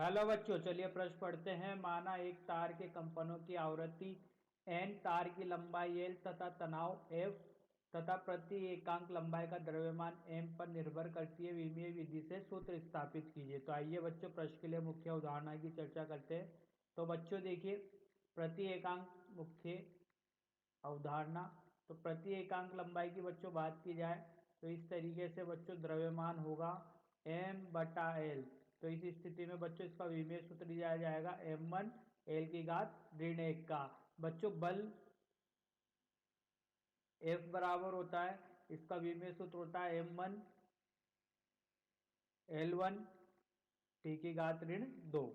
Hello बच्चों, चलिए प्रश्न पढ़ते हैं। माना एक तार के कंपनों की आवृत्ति n, तार की लंबाई l तथा तनाव F तथा प्रति एकांक लंबाई का द्रव्यमान m पर निर्भर करती है। विमीय विधि से सूत्र स्थापित कीजिए। तो आइए बच्चों, प्रश्न के लिए मुख्य उदाहरण की चर्चा करते हैं। तो बच्चों देखिए, प्रति एकांक मुख्य अवधारणा। तो प्रति एकांक लंबाई की बच्चों बात की जाए तो इस तरीके से बच्चों द्रव्यमान होगा m/l। तो इस स्थिति में बच्चों इसका विमीय सूत्र दिया जाएगा m1 l⁻1 का। बच्चों बल F बराबर होता है, इसका विमीय सूत्र होता है m1 l1 t⁻2।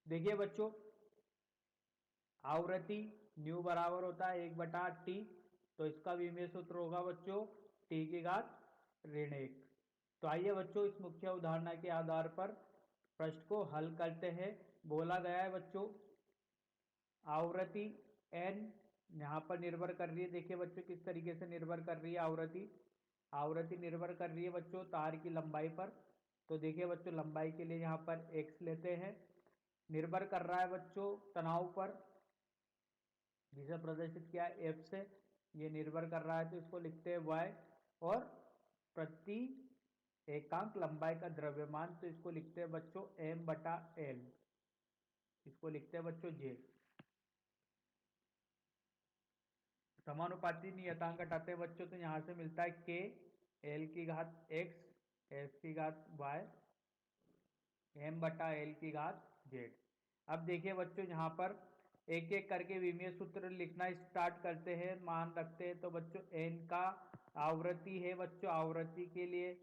देखिए बच्चों, आवृत्ति न्यू बराबर होता है 1/t। तो इसका विमीय सूत्र होगा बच्चों t⁻1। तो आइए बच्चों, इस मुख्य उदाहरण के आधार पर प्रश्न को हल करते हैं। बोला गया है बच्चों, आवृत्ति n यहाँ पर निर्भर कर रही है। देखिए बच्चों, किस तरीके से निर्भर कर रही है आवृत्ति। आवृत्ति निर्भर कर रही है बच्चों तार की लंबाई पर। तो देखिए बच्चों, लंबाई के लिए यहाँ पर x लेते हैं। निर्भर कर रहा है बच्चों तनाव पर, जिसे प्रदर्शित किया है F से। ये निर्भर कर रहा है तो इसको लिखते हैं y। और प्रति एकांक लंबाई का द्रव्यमान, तो इसको लिखते हैं बच्चों m/l। इसको लिखते हैं बच्चों j। समानुपाती नियतांक हटाते हैं बच्चों, तो यहाँ से मिलता है k l⁻x s⁻y m/l⁻z। अब देखिए बच्चों, यहाँ पर एक एक करके विमीय सूत्र लिखना स्टार्ट करते हैं। मान रखते हैं तो बच्चों n का आवृत्ति है बच्चों। आवृत्ति के लिए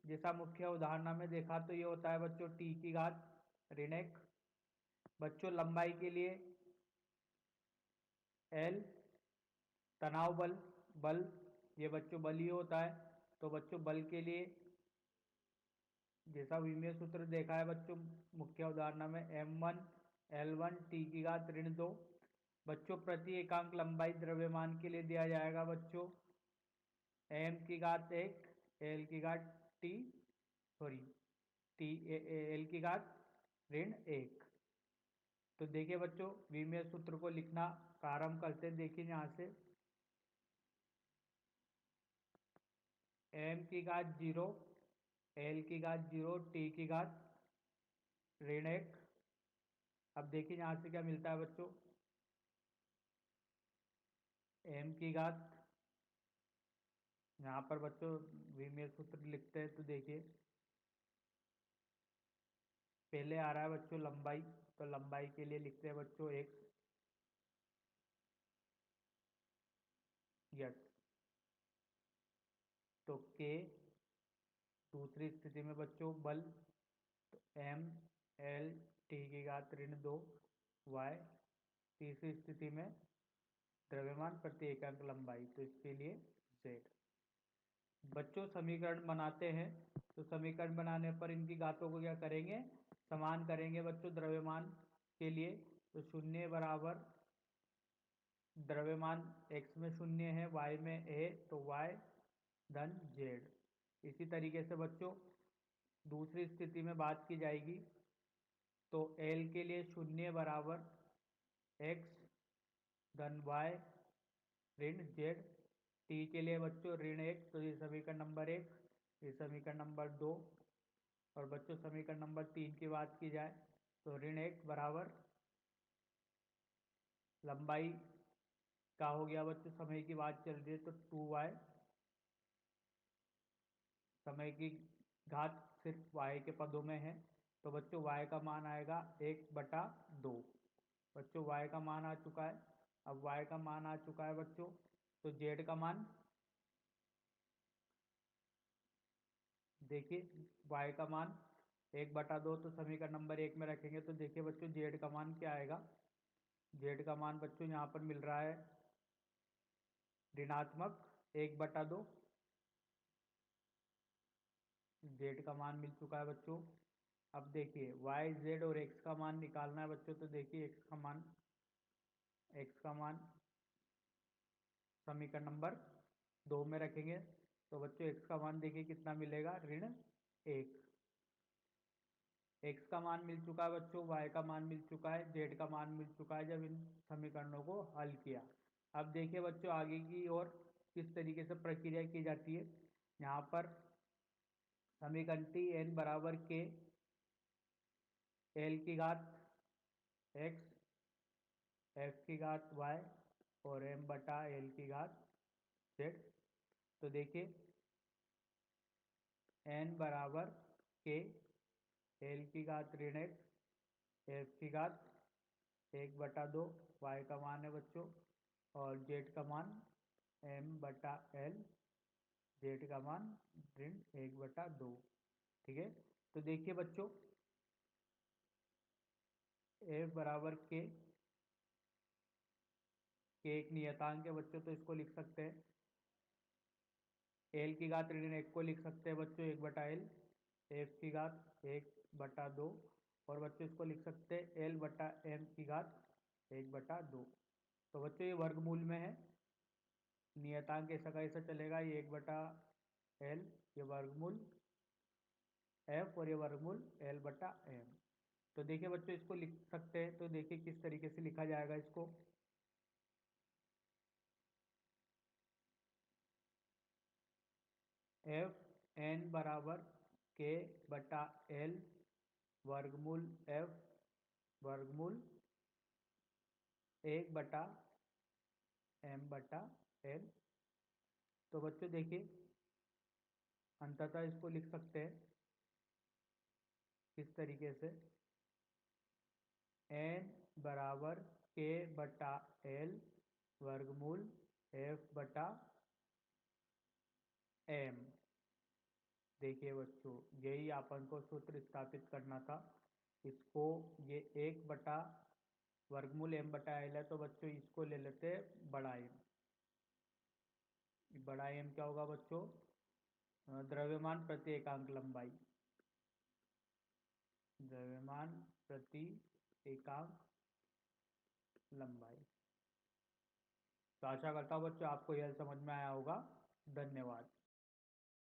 जैसा मुख्य उदाहरण में देखा तो ये होता है बच्चों t⁻1। बच्चों लंबाई के लिए l, तनाव बल, बल ये बच्चों बल ही होता है। तो बच्चों बल के लिए जैसा विमीय सूत्र देखा है बच्चों मुख्य उदाहरण में m1 l1 t⁻2। बच्चों प्रति एकांक लंबाई द्रव्यमान के लिए दिया जाएगा बच्चों m⁻1 l⁻t sorry t l⁻1। तो देखिए बच्चों, विमीय सूत्र को लिखना प्रारंभ करते हैं। देखिए यहाँ से m⁻0 l⁻0 t⁻1। अब देखिए यहाँ से क्या मिलता है बच्चों, m की घात, यहाँ पर बच्चों विमीय सूत्र लिखते हैं। तो देखिए पहले आ रहा है बच्चों लंबाई, तो लंबाई के लिए लिखते हैं बच्चों x। यस, तो k दूसरी स्थिति में बच्चों बल, तो m l t⁻2 y। तीसरी स्थिति में द्रव्यमान प्रति एकांक लंबाई, तो इसके लिए z। बच्चों समीकरण बनाते हैं। तो समीकरण बनाने पर इनकी घातों को क्या करेंगे, समान करेंगे बच्चों। द्रव्यमान के लिए तो शून्य बराबर द्रव्यमान x में शून्य है, y में a, तो y धन z। इसी तरीके से बच्चों दूसरी स्थिति में बात की जाएगी तो l के लिए शून्य बराबर x धन y ऋण z। t के लिए बच्चों ऋण 1। तो ये समीकरण नंबर 1, ये समीकरण नंबर 2। और बच्चों समीकरण नंबर 3 की बात की जाए तो ऋण 1 बराबर लंबाई का हो गया बच्चों, समय की बात चल रही है तो 2y। समय की घात सिर्फ y के पदों में है, तो बच्चों y का मान आएगा 1/2। बच्चों y का मान आ चुका है। अब y का मान आ चुका है बच्चों, तो z का मान देखिए, y का मान 1/2। तो समीकरण नंबर 1 में रखेंगे तो देखिए बच्चों z का मान क्या आएगा। z का मान बच्चों यहाँ पर मिल रहा है ऋणात्मक 1/2। z का मान मिल चुका है बच्चों। अब देखिए y, z और x का मान निकालना है बच्चों। तो देखिए x का मान समीकरण नंबर 2 में रखेंगे तो बच्चों x का मान देखिए कितना मिलेगा, ऋण 1। x का मान मिल चुका है बच्चों, y का मान मिल चुका है, z का मान मिल चुका है जब इन समीकरणों को हल किया। अब देखिए बच्चों आगे की ओर किस तरीके से प्रक्रिया की जाती है। यहाँ पर समीकरण n बराबर k l की घात x f की घात y और m बटा l की घात z। तो देखिए n बराबर k l की घात ऋण x f की घात 1/2 y का मान है बच्चों और z का मान m बटा l, z का मान ऋण 1/2। ठीक है, तो देखिए बच्चों f बराबर k एक नियतांक है बच्चों, तो इसको लिख सकते हैं l की घात ऋण 1 को लिख सकते हैं बच्चों 1/l, f की घात 1/2 और बच्चों इसको लिख सकते हैं l बटा m की घात 1/2। तो बच्चों ये वर्गमूल में है, नियतांक ऐसा कैसा चलेगा, ये 1/l, ये वर्गमूल f और ये वर्गमूल l बटा m। तो देखिए बच्चों इसको लिख सकते हैं, तो देखिए किस तरीके से लिखा जाएगा इसको। f n बराबर k बटा l वर्गमूल f वर्गमूल 1/m/l। तो बच्चों देखिए अंततः इसको लिख सकते हैं किस तरीके से, n बराबर k बटा l वर्गमूल f बटा m। देखिए बच्चों यही अपन को सूत्र स्थापित करना था। इसको ये 1 वर्गमूल m बटा l है, तो बच्चों इसको ले लेते हैं बड़ा m। बड़ा m क्या होगा बच्चों, द्रव्यमान प्रति एकांक लंबाई, द्रव्यमान प्रति एकांक लंबाई। तो आशा करता हूँ बच्चों आपको यह समझ में आया होगा। धन्यवाद।